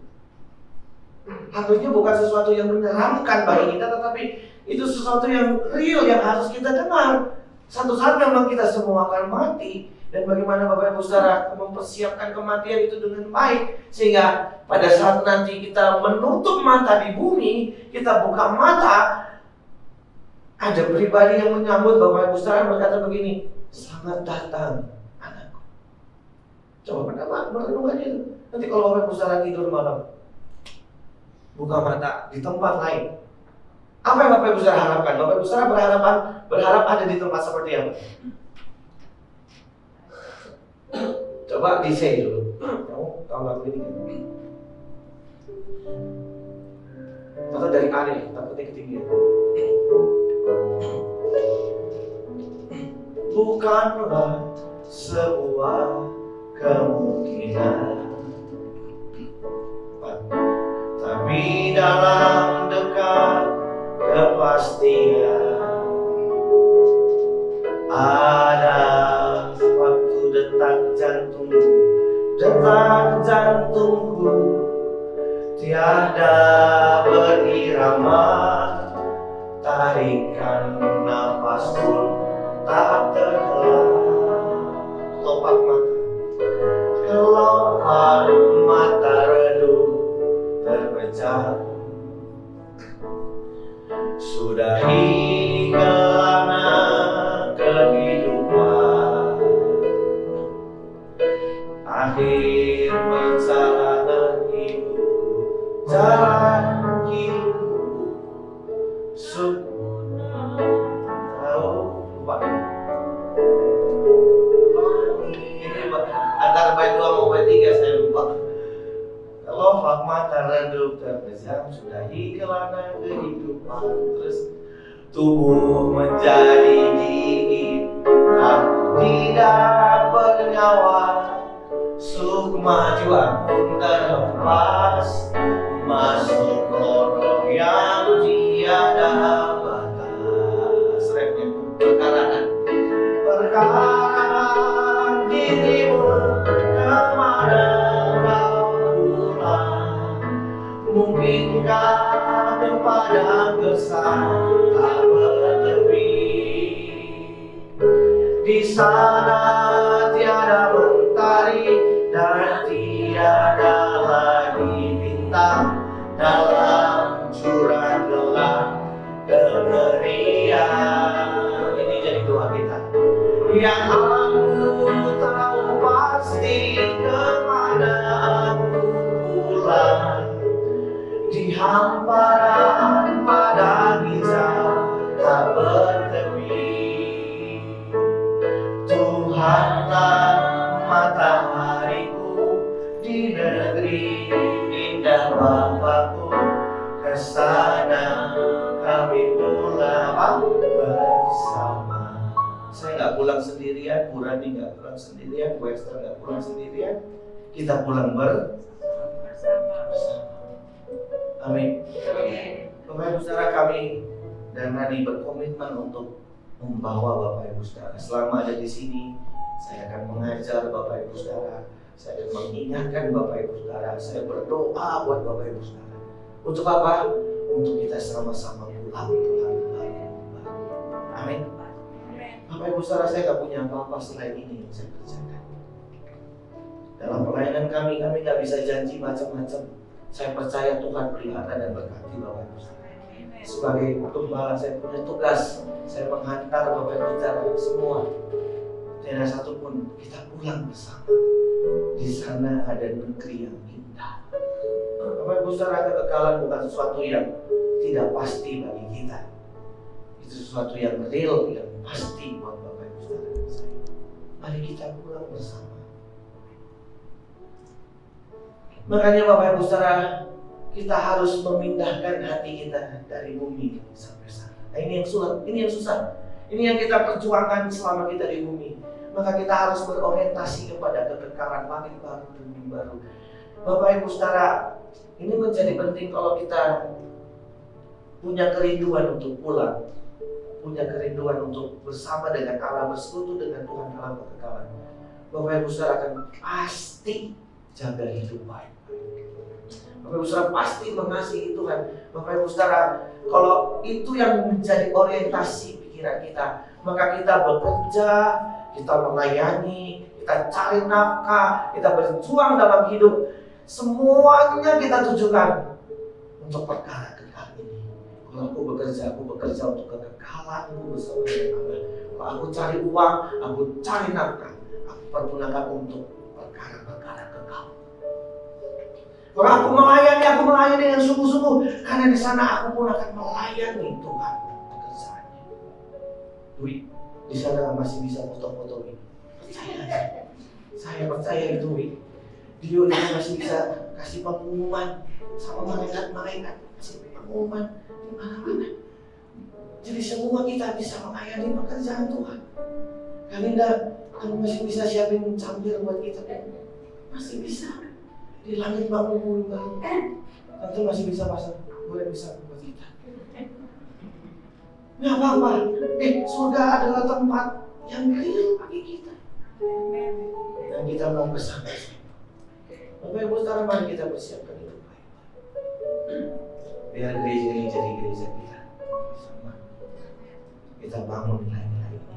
harusnya bukan sesuatu yang menyeramkan bagi kita, tetapi itu sesuatu yang real yang harus kita dengar. Satu saat memang kita semua akan mati. Dan bagaimana Bapak Ibu Saudara mempersiapkan kematian itu dengan baik, sehingga pada saat nanti kita menutup mata di bumi, kita buka mata, ada pribadi yang menyambut Bapak Ibu Saudara berkata begini, "Selamat datang anakku." Coba pernah merenungkan itu. Nanti kalau Bapak Ibu Saudara tidur malam, buka mata di tempat lain, Apa yang Bapak Ibu Saudara harapkan? Bapak Ibu Saudara berharap ada di tempat seperti apa? Coba di say dulu. Kamu tahu lagu ini kan? Atau dari A deh, takutnya ketinggian. Bukanlah sebuah kemungkinan, tapi dalam dekat kepastian ada waktu detak jantungku tiada berirama, tarikan nafas pun tak terhela. Kelopak mata redup terpejam, sudahi gelana kehidupan, akhir perjalanan hidupku, jalan hidupku antara bait 2 mau bait 3 saya lupa. Kelopak mata redup terpejam, sudahi gelana kehidupan. Terus tubuh menjadi dingin, aku tidak bernyawa, sukma jua pun terlepas, masuk lorong yang tiada batas. Refnya perkaraan dirimu kemana kau pulang, mungkinkah padang gersang tak bertepi, di sana tiada mentari dan tiada lagi bintang, dalam jurang gelap kengerian. Ini jadi doa kita. Yang aku tahu pasti kemana aku pulang, di hamparan padang hijau tak bertepi. Tuhanlah matahariku di negeri indah Bapakku, kesana kami pulang bersama. Saya nggak pulang sendirian, Purani nggak pulang sendirian, Wester nggak pulang sendirian. Kita pulang bersama. Amin. Bapak Ibu Saudara, kami dan Rani berkomitmen untuk membawa Bapak Ibu Saudara. Selama ada di sini, saya akan mengajar Bapak Ibu Saudara. Saya akan mengingatkan Bapak Ibu Saudara. Saya berdoa buat Bapak Ibu Saudara. Untuk apa? Untuk kita sama-sama pulang. Amin. Bapak Ibu Saudara, saya gak punya apa-apa selain ini yang saya kerjakan. Dalam pelayanan kami gak bisa janji macam-macam. Saya percaya Tuhan pelihara dan berkati Bapak Ibu Saudara. Sebagai gembala saya punya tugas. Saya menghantar Bapak Ibu Saudara semua. Tidak satu pun kita pulang bersama. Di sana ada negeri yang indah. Bapak Ibu Saudara, kekekalan bukan sesuatu yang tidak pasti bagi kita. Itu sesuatu yang real, yang pasti buat Bapak Ibu Saudara dan saya. Mari kita pulang bersama. Makanya Bapak Ibu Saudara, kita harus memindahkan hati kita dari bumi sampai sana. Nah, ini yang susah. Ini yang kita perjuangkan selama kita di bumi. Maka kita harus berorientasi kepada kekekalan langit baru dan bumi baru. Bapak Ibu Saudara, ini menjadi penting kalau kita punya kerinduan untuk pulang, punya kerinduan untuk bersama dengan Allah, bersekutu dengan Tuhan dalam kekekalan. Bapak Ibu Saudara akan pasti jaga hidup baik. Bapak Ibu Saudara pasti mengasihi Tuhan. Bapak Ibu Saudara, kalau itu yang menjadi orientasi pikiran kita, maka kita bekerja, kita melayani, kita cari nafkah, kita berjuang dalam hidup. Semuanya kita tujukan untuk perkara kekal ini. Kalau aku bekerja untuk kekekalanku bersama dengan Allah. Kalau aku cari uang, aku cari nafkah, aku pergunakan untuk perkara-perkara kekal. Orang aku melayani dengan sungguh-sungguh, karena di sana aku pun akan melayani Tuhan pekerjaannya. Dwi, di sana masih bisa foto-foto ini. Percaya aja. Saya percaya itu, Wi. Dia masih bisa kasih pengumuman sama malaikat-malaikat, kasih pengumuman di mana-mana. Jadi semua kita bisa melayani pekerjaan Tuhan. Kalinda, kamu masih bisa siapin cambir buat kita, masih bisa. Di langit bangun bumi baru, nanti masih bisa pasang boleh bisa buat kita. Nggak apa-apa. Surga adalah tempat yang real bagi kita. Dan kita mau ke sana. Bapak Ibu, sekarang mari kita persiapkan itu baik-baik. Biar gereja ini jadi gereja kita bersama. Kita bangun nilai-nilai ini.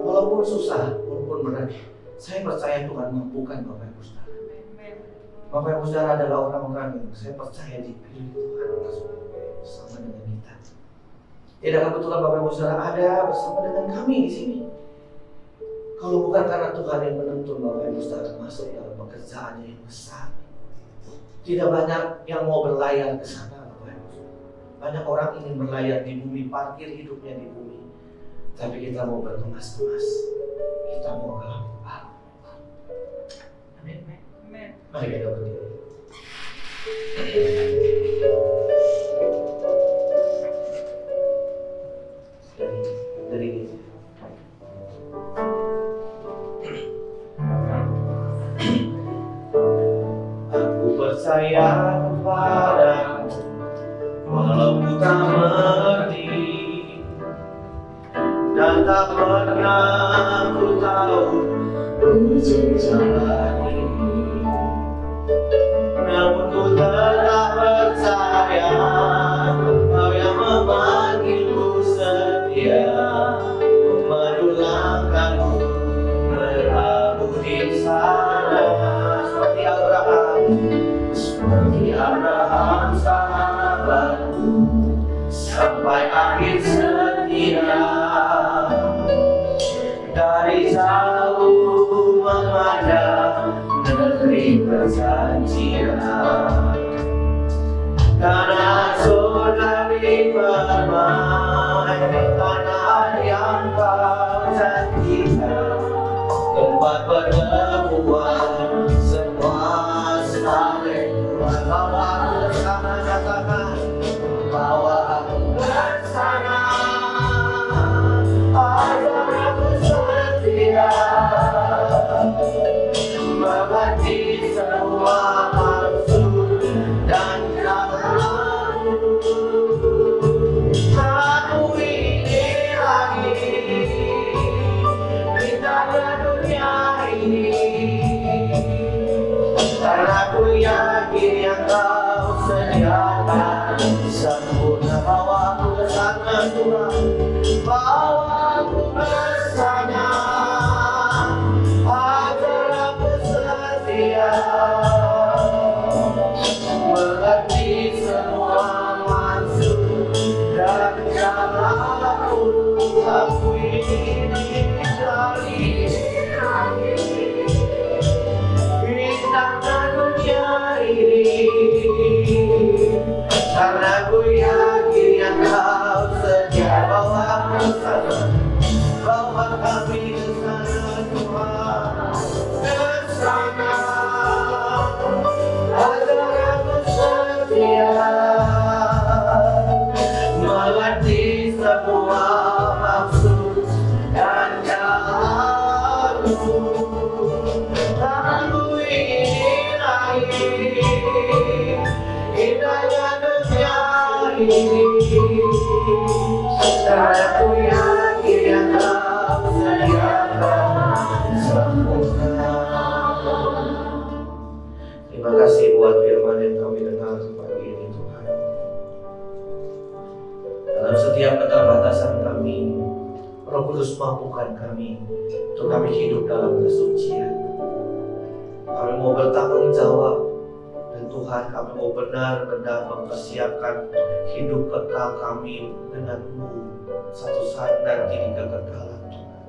Walaupun susah, walaupun berat, saya percaya Tuhan mampukan Bapak Ibu saudara. Bapak Ibu saudara adalah orang-orang yang saya percaya dipilih Tuhan bersama dengan kita. Tidak kebetulan Bapak Ibu saudara ada bersama dengan kami di sini. Kalau bukan karena Tuhan yang menuntun Bapak Ibu saudara masuk dalam pekerjaannya yang besar, tidak banyak yang mau berlayar ke sana, Bapak Ibu saudara. Banyak orang ingin berlayar di bumi, parkir hidupnya di bumi. Tapi kita mau berkemas-kemas, kita mau ke langit baru. Amin. Mari kita berdiri. Dari aku percaya kepadamu, walau ku tak mengerti, dan tak pernah ku tahu ujung jalan ini. Namun ku tetap percaya Kau yang memanggilku setia, memandu langkahku berlabuh di sana. Seperti Abraham sahabatku, sampai akhir setia. Dari jauh memandang negeri perjanjian, karena surga bermain di tanah yang Kau janjikan, tempat pertemuan semua sekali. Tuhan bawa aku ke sana, katakan bawa aku ke sana, agar aku setia mengerti semua maksud dan caranya. Aku ingin lagi indahnya dunia ini, karena ku yakin yang Kau sediakan sempurna. Bawa aku ke sana Tuhan, bawa aku ke sana, agar aku setia mengerti semua maksud dan caramu. Aku ingin lagi indahnya dunia ini, karena ku yakin yang Kau sedia. Bawa aku ke sana, bawa kami ke sana Tuhan, ke sana, agar aku setia mengerti semua maksud dan caranya. Aku ingin lagi indahnya dunia ini, karena ku yakin yang Kau sediakan sempurna. Terima kasih buat firman yang kami dengar pagi ini Tuhan. Dalam setiap keterbatasan kami, Roh Kudus mampukan kami untuk kami hidup dalam kesucian. Kami mau bertanggung jawab, dan Tuhan kami mau benar-benar mempersiapkan hidup kekal kami dengan-Mu satu saat nanti di kekekalan Tuhan.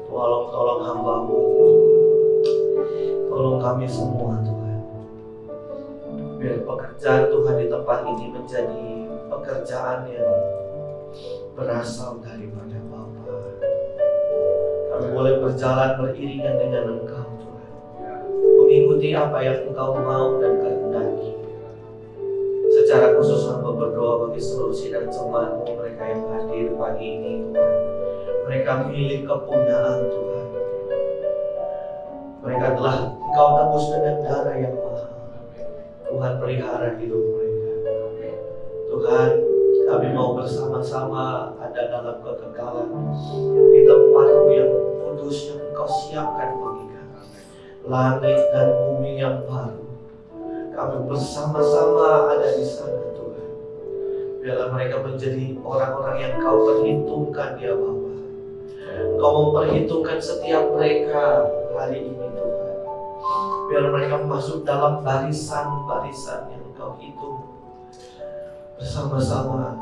Tolong hamba-Mu, tolong kami semua Tuhan. Biar pekerjaan Tuhan di tempat ini menjadi pekerjaan yang berasal daripada Bapa. Kami boleh berjalan beriringan dengan Engkau Tuhan, mengikuti apa yang Engkau mau dan kehendaki. Secara khusus hamba berdoa bagi seluruh sidang jemaat-Mu, mereka yang hadir pagi ini Tuhan. Mereka milik kepunyaan Tuhan. Mereka telah Engkau tebus dengan darah yang mahal. Tuhan pelihara hidup mereka. Tuhan, kami mau bersama-sama ada dalam kekekalan di tempat-Mu yang kudus yang Engkau siapkan bagi kami. Langit dan bumi yang baru. Kami bersama-sama ada di sana Tuhan. Biarlah mereka menjadi orang-orang yang Kau perhitungkan ya Bapa. Kau memperhitungkan setiap mereka hari ini Tuhan. Biar mereka masuk dalam barisan-barisan yang Engkau hitung bersama-sama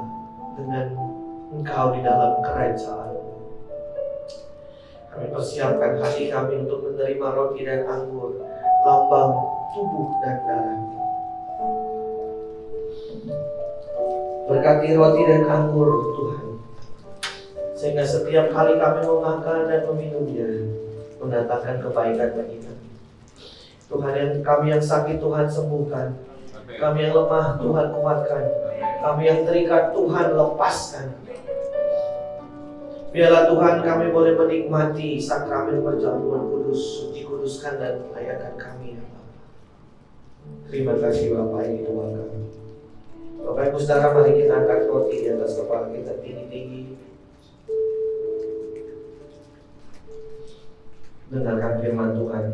dengan Engkau di dalam kerajaan-Mu. Kami persiapkan hati kami untuk menerima roti dan anggur, lambang tubuh dan darah. Berkati roti dan anggur Tuhan, sehingga setiap kali kami memakan dan meminumnya mendatangkan kebaikan bagi kami. Tuhan, kami yang sakit Tuhan sembuhkan, kami yang lemah Tuhan kuatkan, kami yang terikat Tuhan lepaskan. Biarlah Tuhan kami boleh menikmati sakramen perjamuan kudus, dikuduskan dan melayakan kami ya Bapa. Terima kasih Bapa, ini doa kami. Bapak Ibu Saudara, mari kita angkat roti di atas kepala kita tinggi-tinggi. Dengarkan firman Tuhan.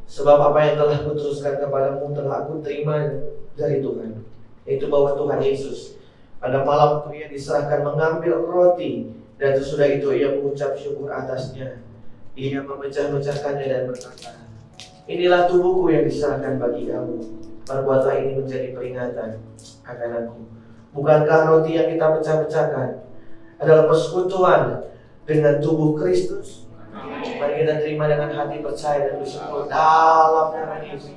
Sebab apa yang telah kuteruskan kepadamu telah aku terima dari Tuhan, yaitu bahwa Tuhan Yesus pada malam itu ia diserahkan mengambil roti, dan sesudah itu ia mengucap syukur atasnya. Ia memecah-mecahkannya dan berkata, inilah tubuhku yang diserahkan bagi kamu. Perbuatlah ini menjadi peringatan akan aku. Bukankah roti yang kita pecah-pecahkan adalah persekutuan dengan tubuh Kristus? Mari kita terima dengan hati percaya dan bersyukur dalam nama Yesus.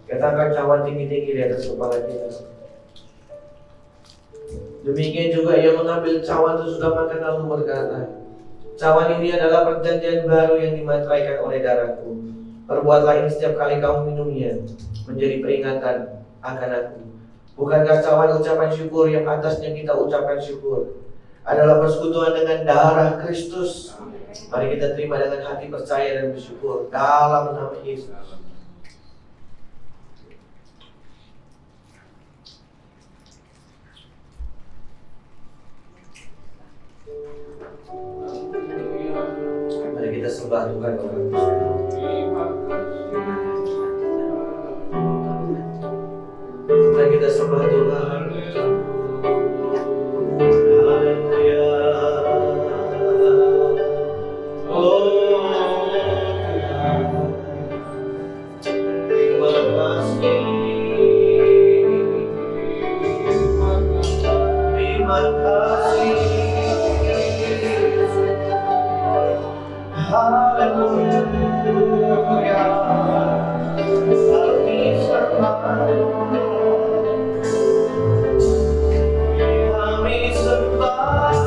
Kita angkat cawan tinggi-tinggi di atas kepala kita. Demikian juga ia mengambil cawan sesudah makan lalu berkata, cawan ini adalah perjanjian baru yang dimateraikan oleh darahku. Perbuatlah ini setiap kali kamu minumnya, menjadi peringatan akan aku. Bukankah cawan ucapan syukur yang atasnya kita ucapkan syukur adalah persekutuan dengan darah Kristus? Mari kita terima dengan hati percaya dan bersyukur dalam nama Yesus. Mari kita sembah Tuhan. Mari kita sembah Tuhan. Haleluya. Oh Tuhan, terima kasih. Terima kasih. Haleluya. Kami sembah.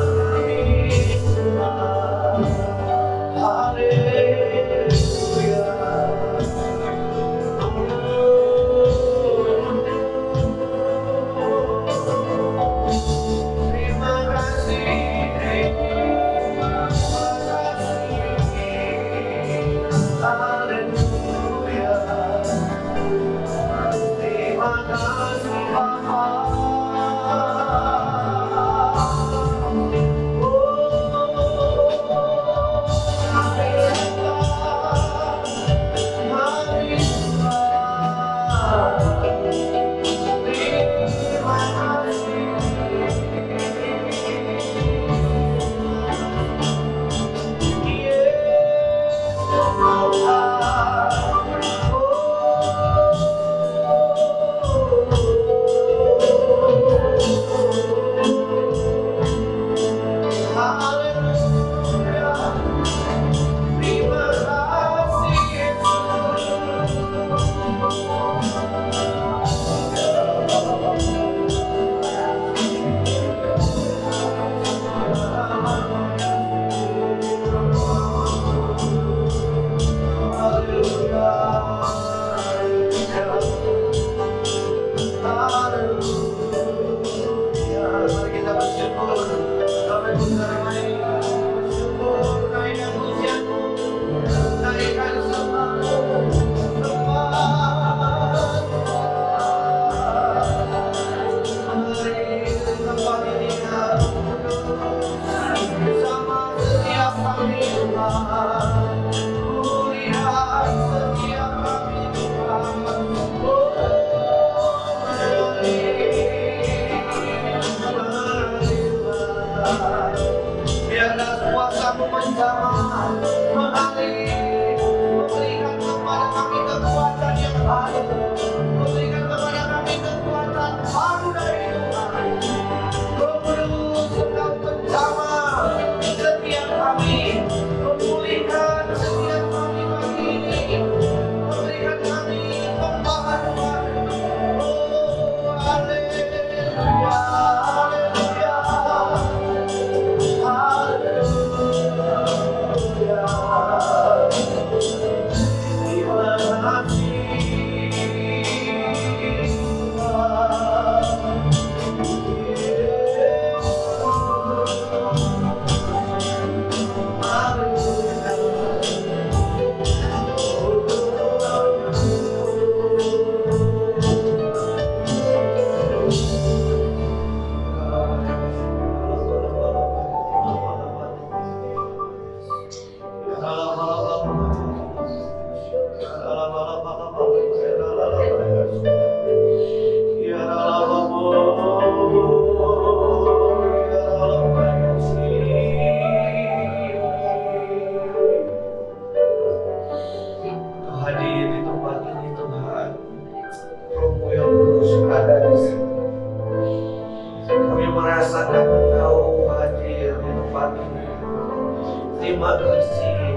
Terima kasih.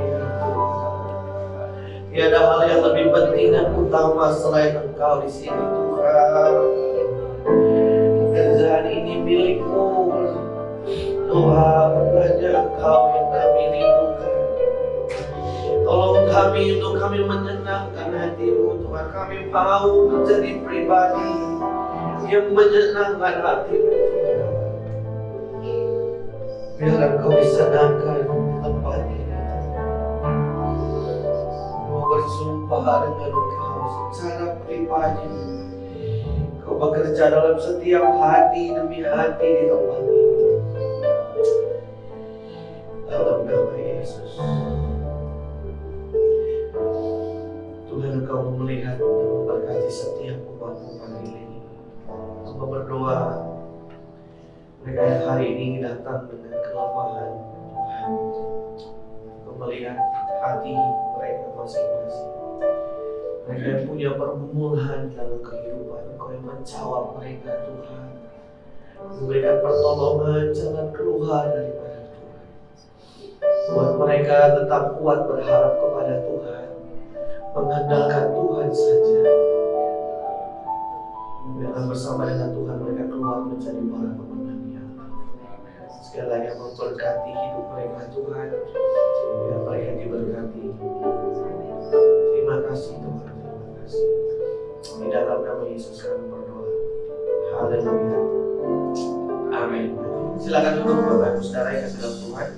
Tiada hal yang lebih penting dan utama selain Engkau di sini, Tuhan. Pekerjaan ini milik-Mu, Tuhan. Hanya Engkau yang kami rindukan. Tolong kami untuk kami menyenangkan hati-Mu, Tuhan. Kami mau menjadi pribadi yang menyenangkan hati-Mu, Tuhan. Biar Engkau disenangkan tempat ini. Mau bersumpah dengan Engkau secara pribadi. Engkau bekerja dalam setiap hati demi hati di tempat ini. Dalam nama Yesus. Tuhan, Engkau melihat dan memberkati setiap umat-Mu pagi ini. Hamba berdoa mereka yang hari ini datang dengan kelemahan, Tuhan, Engkau melihat hati mereka masing-masing. Mereka yang punya pergumulan dalam kehidupan, Engkau yang menjawab mereka, Tuhan. Memberikan pertolongan, jalan keluar daripada Tuhan. Buat mereka tetap kuat berharap kepada Tuhan, mengandalkan Tuhan saja. Biarlah bersama dengan Tuhan mereka keluar menjadi para pemenang. Sekali lagi memberkati hidup mereka, Tuhan. Biar mereka diberkati. Terima kasih, Tuhan. Terima kasih. Di dalam nama Yesus kami berdoa. Haleluya. Amin. Silakan duduk Bapak Ibu Saudara yang kasih dalam Tuhan.